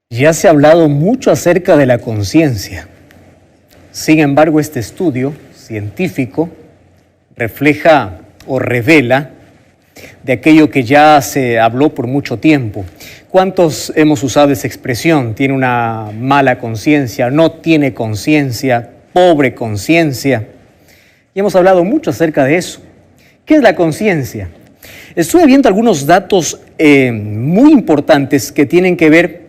Ya se ha hablado mucho acerca de la conciencia. Sin embargo, este estudio científico refleja o revela de aquello que ya se habló por mucho tiempo. ¿Cuántos hemos usado esa expresión? Tiene una mala conciencia, no tiene conciencia, pobre conciencia. Y hemos hablado mucho acerca de eso. ¿Qué es la conciencia? Estuve viendo algunos datos muy importantes que tienen que ver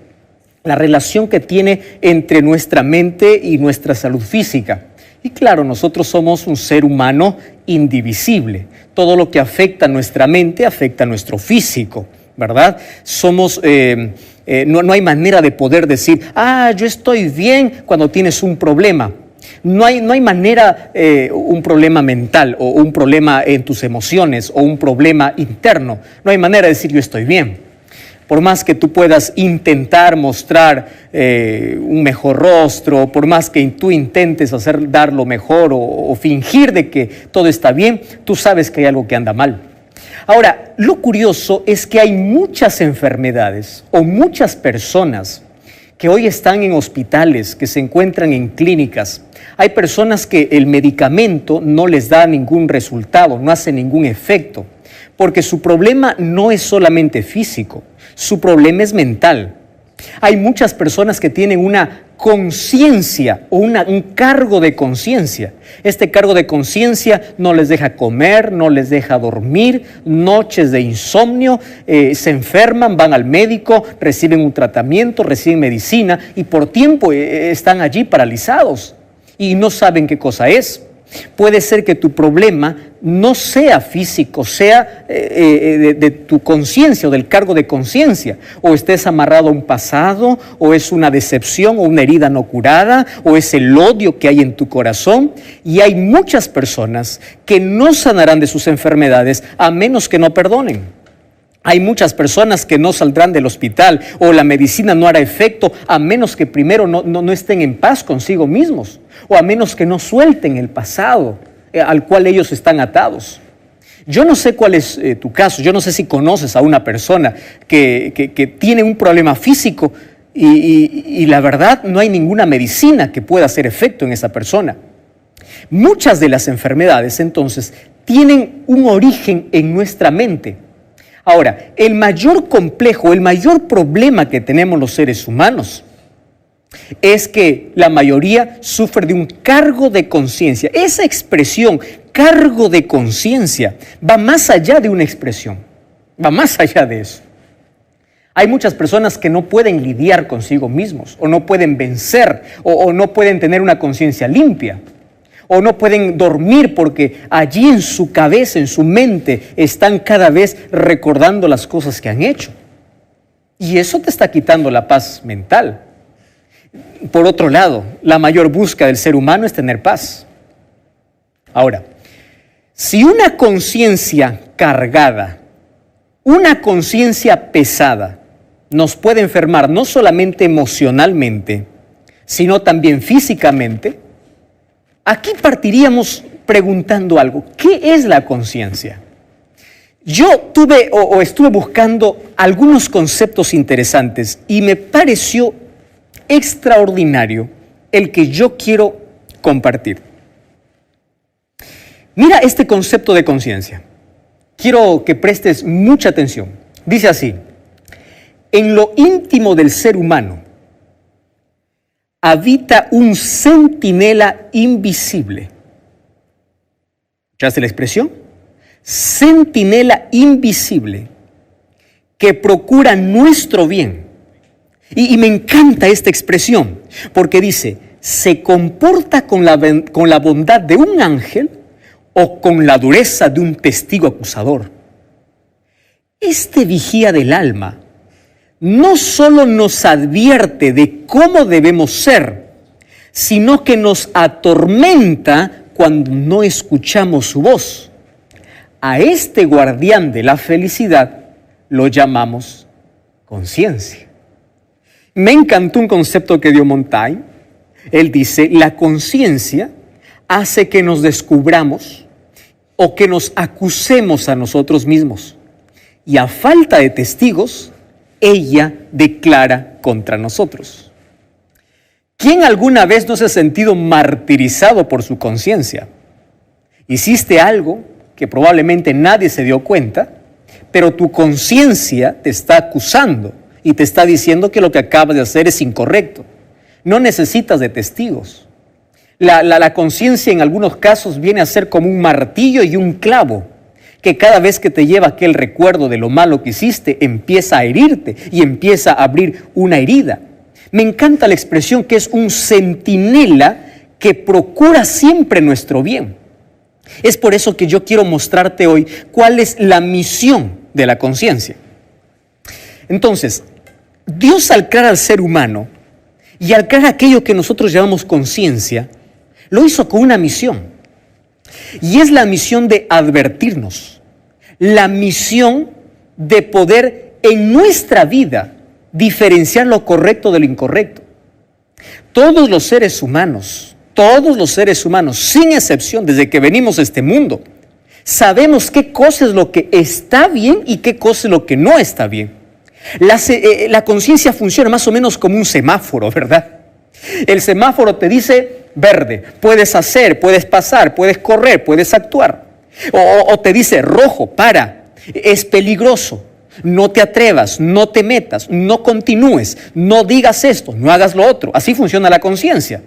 la relación que tiene entre nuestra mente y nuestra salud física. Y claro, nosotros somos un ser humano indivisible. Todo lo que afecta a nuestra mente afecta a nuestro físico, ¿verdad? No hay manera de poder decir, yo estoy bien cuando tienes un problema. No hay manera, un problema mental o un problema en tus emociones o un problema interno. No hay manera de decir yo estoy bien. Por más que tú puedas intentar mostrar un mejor rostro, por más que tú intentes dar lo mejor o fingir de que todo está bien, tú sabes que hay algo que anda mal. Ahora, lo curioso es que hay muchas enfermedades o muchas personas que hoy están en hospitales, que se encuentran en clínicas. Hay personas que el medicamento no les da ningún resultado, no hace ningún efecto, porque su problema no es solamente físico, su problema es mental. Hay muchas personas que tienen una conciencia o un cargo de conciencia. Este cargo de conciencia no les deja comer, no les deja dormir, noches de insomnio, se enferman, van al médico, reciben un tratamiento, reciben medicina y por tiempo están allí paralizados y no saben qué cosa es. Puede ser que tu problema no sea físico, sea de tu conciencia o del cargo de conciencia, o estés amarrado a un pasado, o es una decepción o una herida no curada, o es el odio que hay en tu corazón. Y hay muchas personas que no sanarán de sus enfermedades a menos que no perdonen. Hay muchas personas que no saldrán del hospital o la medicina no hará efecto a menos que primero no estén en paz consigo mismos o a menos que no suelten el pasado al cual ellos están atados. Yo no sé cuál es tu caso, yo no sé si conoces a una persona que tiene un problema físico y la verdad no hay ninguna medicina que pueda hacer efecto en esa persona. Muchas de las enfermedades entonces tienen un origen en nuestra mente. Ahora, el mayor complejo, el mayor problema que tenemos los seres humanos es que la mayoría sufre de un cargo de conciencia. Esa expresión, cargo de conciencia, va más allá de una expresión, va más allá de eso. Hay muchas personas que no pueden lidiar consigo mismos, o no pueden vencer, o no pueden tener una conciencia limpia. O no pueden dormir porque allí en su cabeza, en su mente, están cada vez recordando las cosas que han hecho. Y eso te está quitando la paz mental. Por otro lado, la mayor búsqueda del ser humano es tener paz. Ahora, si una conciencia cargada, una conciencia pesada, nos puede enfermar no solamente emocionalmente, sino también físicamente, aquí partiríamos preguntando algo. ¿Qué es la conciencia? Yo estuve buscando algunos conceptos interesantes y me pareció extraordinario el que yo quiero compartir. Mira este concepto de conciencia. Quiero que prestes mucha atención. Dice así: en lo íntimo del ser humano habita un centinela invisible. ¿Escuchaste la expresión? Centinela invisible que procura nuestro bien. Y me encanta esta expresión porque dice, se comporta con la bondad de un ángel o con la dureza de un testigo acusador. Este vigía del alma no solo nos advierte de cómo debemos ser, sino que nos atormenta cuando no escuchamos su voz. A este guardián de la felicidad lo llamamos conciencia. Me encantó un concepto que dio Montaigne. Él dice, la conciencia hace que nos descubramos o que nos acusemos a nosotros mismos. Y a falta de testigos, ella declara contra nosotros. ¿Quién alguna vez no se ha sentido martirizado por su conciencia? Hiciste algo que probablemente nadie se dio cuenta, pero tu conciencia te está acusando y te está diciendo que lo que acabas de hacer es incorrecto. No necesitas de testigos. La conciencia en algunos casos viene a ser como un martillo y un clavo, que cada vez que te lleva aquel recuerdo de lo malo que hiciste, empieza a herirte y empieza a abrir una herida. Me encanta la expresión que es un centinela que procura siempre nuestro bien. Es por eso que yo quiero mostrarte hoy cuál es la misión de la conciencia. Entonces, Dios al crear al ser humano y al crear aquello que nosotros llamamos conciencia, lo hizo con una misión. Y es la misión de advertirnos, la misión de poder en nuestra vida diferenciar lo correcto de lo incorrecto. Todos los seres humanos, sin excepción, desde que venimos a este mundo, sabemos qué cosa es lo que está bien y qué cosa es lo que no está bien. La conciencia funciona más o menos como un semáforo, ¿verdad? El semáforo te dice verde, puedes hacer, puedes pasar, puedes correr, puedes actuar. O te dice rojo, para, es peligroso, no te atrevas, no te metas, no continúes, no digas esto, no hagas lo otro. Así funciona la conciencia.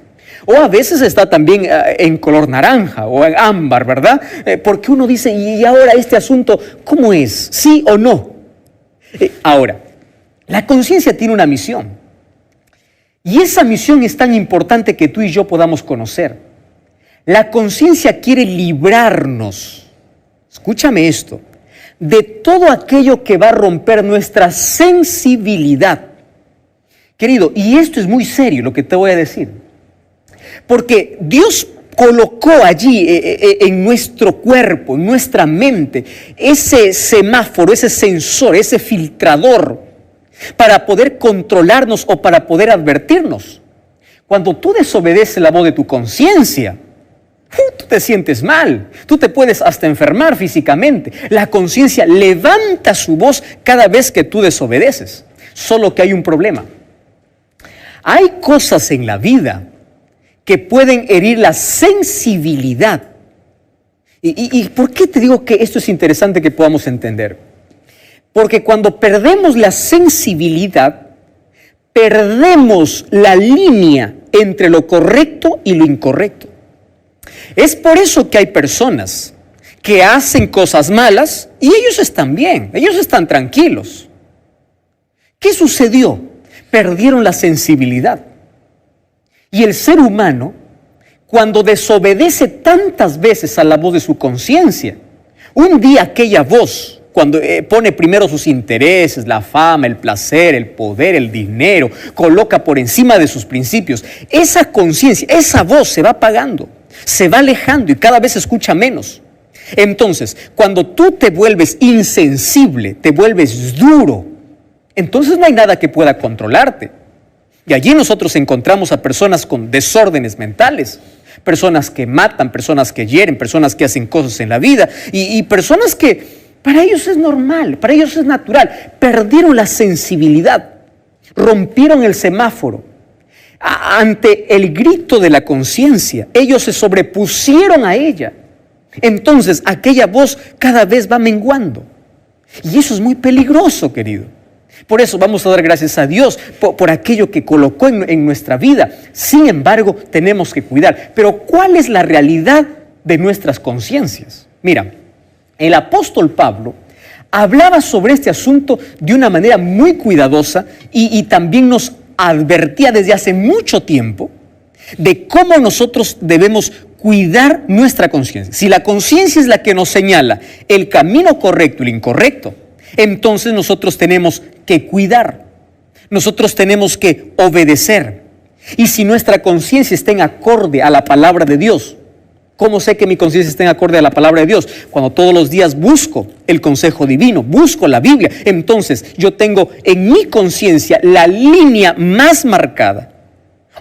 O a veces está también en color naranja o en ámbar, ¿verdad? Porque uno dice, ¿y ahora este asunto cómo es? ¿Sí o no? Ahora, la conciencia tiene una misión. Y esa misión es tan importante que tú y yo podamos conocer. La conciencia quiere librarnos, escúchame esto, de todo aquello que va a romper nuestra sensibilidad. Querido, y esto es muy serio lo que te voy a decir, porque Dios colocó allí en nuestro cuerpo, en nuestra mente, ese semáforo, ese sensor, ese filtrador, para poder controlarnos o para poder advertirnos. Cuando tú desobedeces la voz de tu conciencia, tú te sientes mal, tú te puedes hasta enfermar físicamente. La conciencia levanta su voz cada vez que tú desobedeces. Solo que hay un problema. Hay cosas en la vida que pueden herir la sensibilidad. ¿Y por qué te digo que esto es interesante que podamos entender? Porque cuando perdemos la sensibilidad, perdemos la línea entre lo correcto y lo incorrecto. Es por eso que hay personas que hacen cosas malas y ellos están bien, ellos están tranquilos. ¿Qué sucedió? Perdieron la sensibilidad. Y el ser humano, cuando desobedece tantas veces a la voz de su conciencia, un día aquella voz, cuando pone primero sus intereses, la fama, el placer, el poder, el dinero, coloca por encima de sus principios, esa conciencia, esa voz se va apagando, se va alejando y cada vez se escucha menos. Entonces, cuando tú te vuelves insensible, te vuelves duro, entonces no hay nada que pueda controlarte. Y allí nosotros encontramos a personas con desórdenes mentales, personas que matan, personas que hieren, personas que hacen cosas en la vida y personas que para ellos es normal, para ellos es natural. Perdieron la sensibilidad, rompieron el semáforo. Ante el grito de la conciencia, ellos se sobrepusieron a ella. Entonces, aquella voz cada vez va menguando. Y eso es muy peligroso, querido. Por eso vamos a dar gracias a Dios por aquello que colocó en nuestra vida. Sin embargo, tenemos que cuidar. Pero, ¿cuál es la realidad de nuestras conciencias? Mira, el apóstol Pablo hablaba sobre este asunto de una manera muy cuidadosa y también nos advertía desde hace mucho tiempo de cómo nosotros debemos cuidar nuestra conciencia. Si la conciencia es la que nos señala el camino correcto y el incorrecto, entonces nosotros tenemos que cuidar, nosotros tenemos que obedecer. Y si nuestra conciencia está en acorde a la palabra de Dios, ¿cómo sé que mi conciencia está en acorde a la palabra de Dios? Cuando todos los días busco el consejo divino, busco la Biblia, entonces yo tengo en mi conciencia la línea más marcada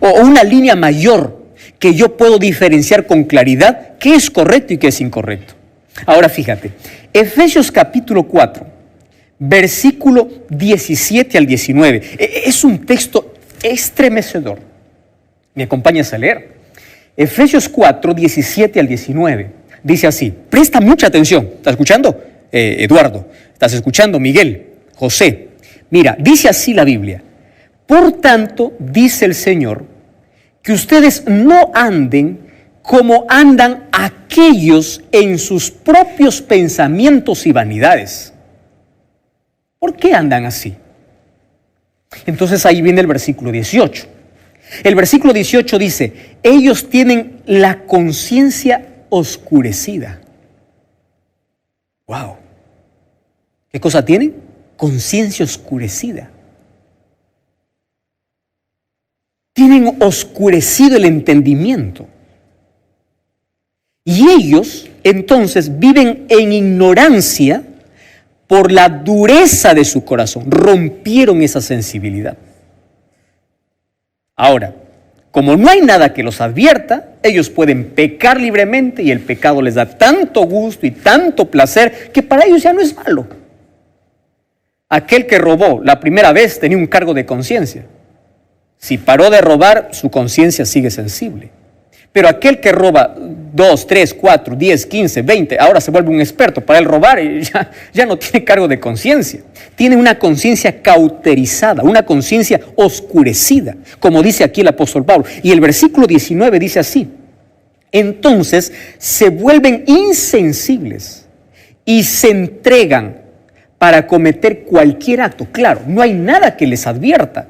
o una línea mayor que yo puedo diferenciar con claridad qué es correcto y qué es incorrecto. Ahora fíjate, Efesios capítulo 4, versículo 17 al 19. Es un texto estremecedor. ¿Me acompañas a leer? Efesios 4, 17 al 19. Dice así, presta mucha atención. ¿Estás escuchando? Eduardo, ¿estás escuchando? Miguel, José. Mira, dice así la Biblia. Por tanto, dice el Señor, que ustedes no anden como andan aquellos en sus propios pensamientos y vanidades. ¿Por qué andan así? Entonces ahí viene el versículo 18. El versículo 18 dice, ellos tienen la conciencia oscurecida. ¡Wow! ¿Qué cosa tienen? Conciencia oscurecida. Tienen oscurecido el entendimiento. Y ellos entonces viven en ignorancia por la dureza de su corazón. Rompieron esa sensibilidad. Ahora, como no hay nada que los advierta, ellos pueden pecar libremente y el pecado les da tanto gusto y tanto placer que para ellos ya no es malo. Aquel que robó la primera vez tenía un cargo de conciencia. Si paró de robar, su conciencia sigue sensible. Pero aquel que roba 2, 3, 4, 10, 15, 20, ahora se vuelve un experto para él robar y ya no tiene cargo de conciencia. Tiene una conciencia cauterizada, una conciencia oscurecida, como dice aquí el apóstol Pablo. Y el versículo 19 dice así, entonces se vuelven insensibles y se entregan para cometer cualquier acto. Claro, no hay nada que les advierta,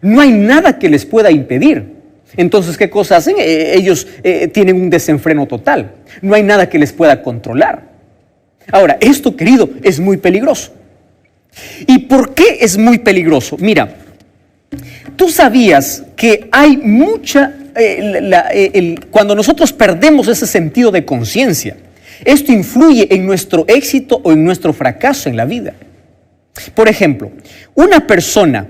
no hay nada que les pueda impedir. Entonces, ¿qué cosa hacen? Ellos tienen un desenfreno total. No hay nada que les pueda controlar. Ahora, esto, querido, es muy peligroso. ¿Y por qué es muy peligroso? Mira, tú sabías que hay mucha... cuando nosotros perdemos ese sentido de conciencia, esto influye en nuestro éxito o en nuestro fracaso en la vida. Por ejemplo, una persona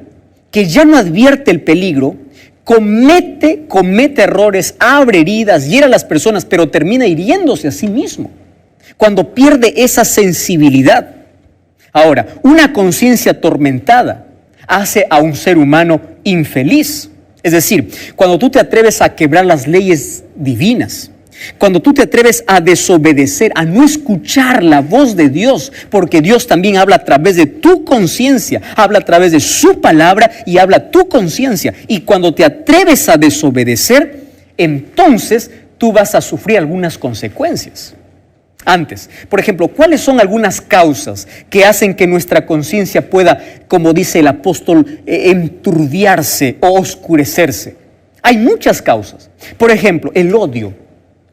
que ya no advierte el peligro, comete errores, abre heridas, hiere a las personas, pero termina hiriéndose a sí mismo cuando pierde esa sensibilidad. Ahora, una conciencia atormentada hace a un ser humano infeliz. Es decir, cuando tú te atreves a quebrar las leyes divinas, cuando tú te atreves a desobedecer, a no escuchar la voz de Dios, porque Dios también habla a través de tu conciencia, habla a través de su palabra y habla a tu conciencia. Y cuando te atreves a desobedecer, entonces tú vas a sufrir algunas consecuencias. Antes, por ejemplo, ¿cuáles son algunas causas que hacen que nuestra conciencia pueda, como dice el apóstol, enturbiarse o oscurecerse? Hay muchas causas. Por ejemplo, el odio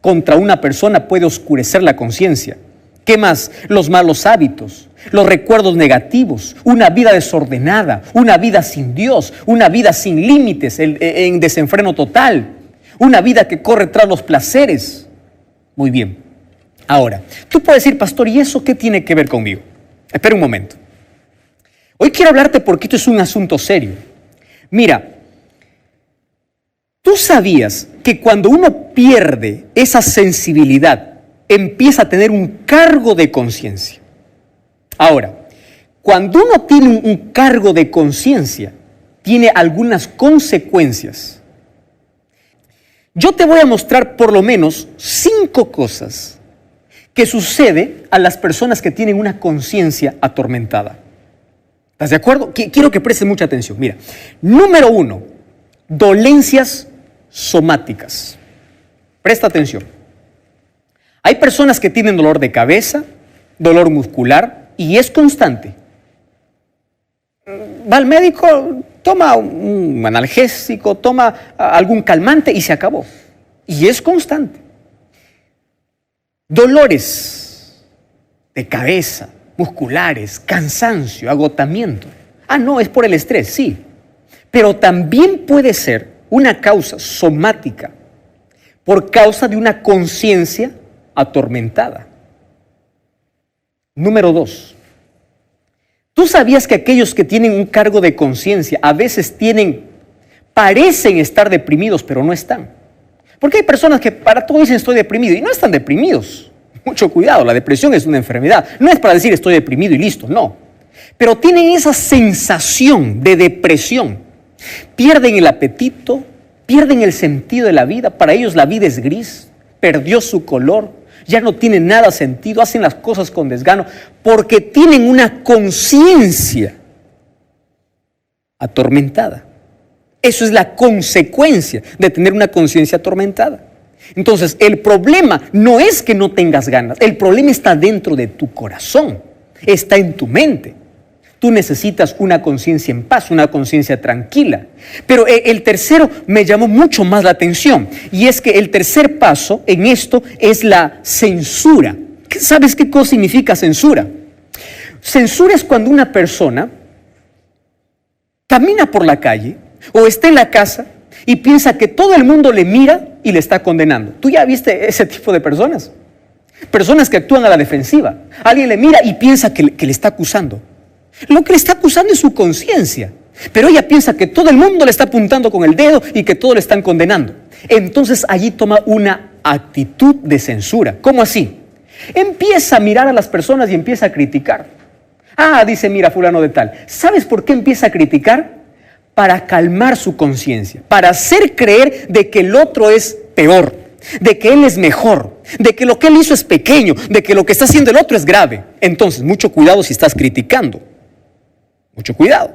contra una persona puede oscurecer la conciencia. ¿Qué más? Los malos hábitos, los recuerdos negativos, una vida desordenada, una vida sin Dios, una vida sin límites, en desenfreno total, una vida que corre tras los placeres. Muy bien. Ahora, tú puedes decir, pastor, ¿y eso qué tiene que ver conmigo? Espera un momento. Hoy quiero hablarte porque esto es un asunto serio. Mira, ¿tú sabías que cuando uno pierde esa sensibilidad, empieza a tener un cargo de conciencia? Ahora, cuando uno tiene un cargo de conciencia, tiene algunas consecuencias. Yo te voy a mostrar por lo menos 5 cosas que sucede a las personas que tienen una conciencia atormentada. ¿Estás de acuerdo? Quiero que prestes mucha atención. Mira, número 1, dolencias somáticas. Presta atención. Hay personas que tienen dolor de cabeza, dolor muscular y es constante. Va al médico, toma un analgésico, toma algún calmante y se acabó. Y es constante. Dolores de cabeza, musculares, cansancio, agotamiento. No, es por el estrés, sí. Pero también puede ser una causa somática por causa de una conciencia atormentada. Número 2. ¿Tú sabías que aquellos que tienen un cargo de conciencia a veces parecen estar deprimidos, pero no están? Porque hay personas que para todo dicen estoy deprimido y no están deprimidos. Mucho cuidado, la depresión es una enfermedad. No es para decir estoy deprimido y listo, no. pero tienen esa sensación de depresión. Pierden el apetito, pierden el sentido de la vida. Para ellos la vida es gris, perdió su color, ya no tiene nada sentido, hacen las cosas con desgano porque tienen una conciencia atormentada. Eso es la consecuencia de tener una conciencia atormentada. Entonces, el problema no es que no tengas ganas, el problema está dentro de tu corazón, está en tu mente. Tú necesitas una conciencia en paz, una conciencia tranquila. Pero el tercero me llamó mucho más la atención, y es que el tercer paso en esto es la censura. ¿Sabes qué cosa significa censura? Censura es cuando una persona camina por la calle o está en la casa y piensa que todo el mundo le mira y le está condenando. ¿Tú ya viste ese tipo de personas? Personas que actúan a la defensiva. Alguien le mira y piensa que le está acusando. Lo que le está acusando es su conciencia. Pero ella piensa que todo el mundo le está apuntando con el dedo y que todos le están condenando. Entonces allí toma una actitud de censura. ¿Cómo así? Empieza a mirar a las personas y empieza a criticar. Dice, mira, fulano de tal. ¿Sabes por qué empieza a criticar? Para calmar su conciencia, para hacer creer de que el otro es peor, de que él es mejor, de que lo que él hizo es pequeño, de que lo que está haciendo el otro es grave. Entonces, mucho cuidado si estás criticando. Mucho cuidado.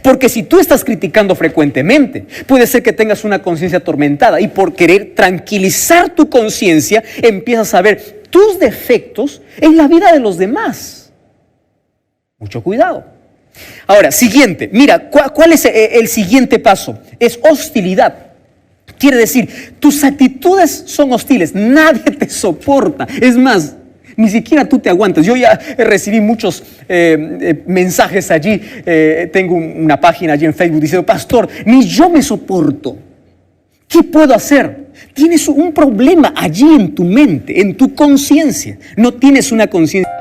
Porque si tú estás criticando frecuentemente, puede ser que tengas una conciencia atormentada y por querer tranquilizar tu conciencia, empiezas a ver tus defectos en la vida de los demás. Mucho cuidado. Ahora, siguiente, mira, ¿cuál es el siguiente paso? Es hostilidad. Quiere decir, tus actitudes son hostiles, nadie te soporta. Es más, ni siquiera tú te aguantas. Yo ya recibí muchos mensajes allí, tengo una página allí en Facebook diciendo, pastor, ni yo me soporto. ¿Qué puedo hacer? Tienes un problema allí en tu mente, en tu conciencia. No tienes una conciencia.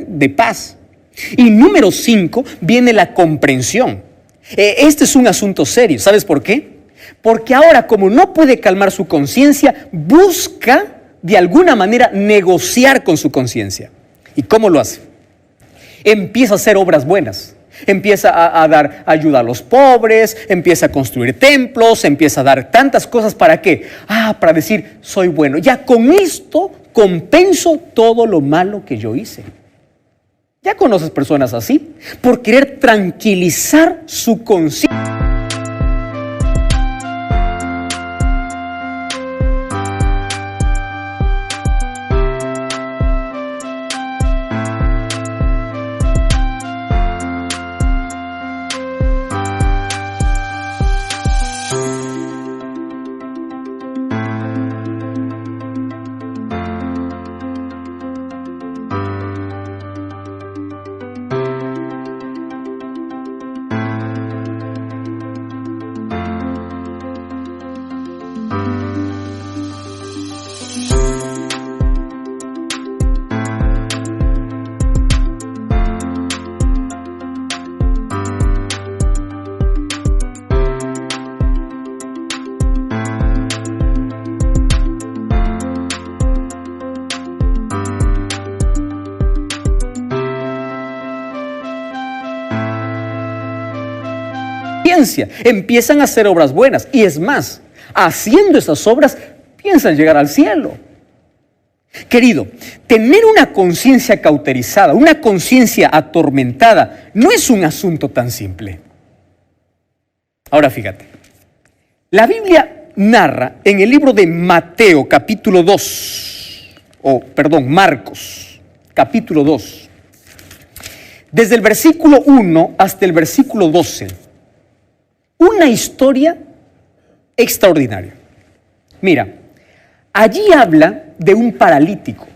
De paz. Y número 5 viene la comprensión. Este es un asunto serio. ¿Sabes por qué? Porque ahora, como no puede calmar su conciencia, busca de alguna manera negociar con su conciencia. ¿Y cómo lo hace? Empieza a hacer obras buenas. Empieza a dar ayuda a los pobres, empieza a construir templos, empieza a dar tantas cosas. ¿Para qué? Para decir, soy bueno. Ya con esto compenso todo lo malo que yo hice. ¿Ya conoces personas así? Por querer tranquilizar su conciencia. Empiezan a hacer obras buenas y es más, haciendo esas obras piensan llegar al cielo. Querido, tener una conciencia cauterizada, una conciencia atormentada, no es un asunto tan simple. Ahora fíjate, la Biblia narra en el libro de Mateo, capítulo 2, Marcos, capítulo 2, desde el versículo 1 hasta el versículo 12, una historia extraordinaria. Mira, allí habla de un paralítico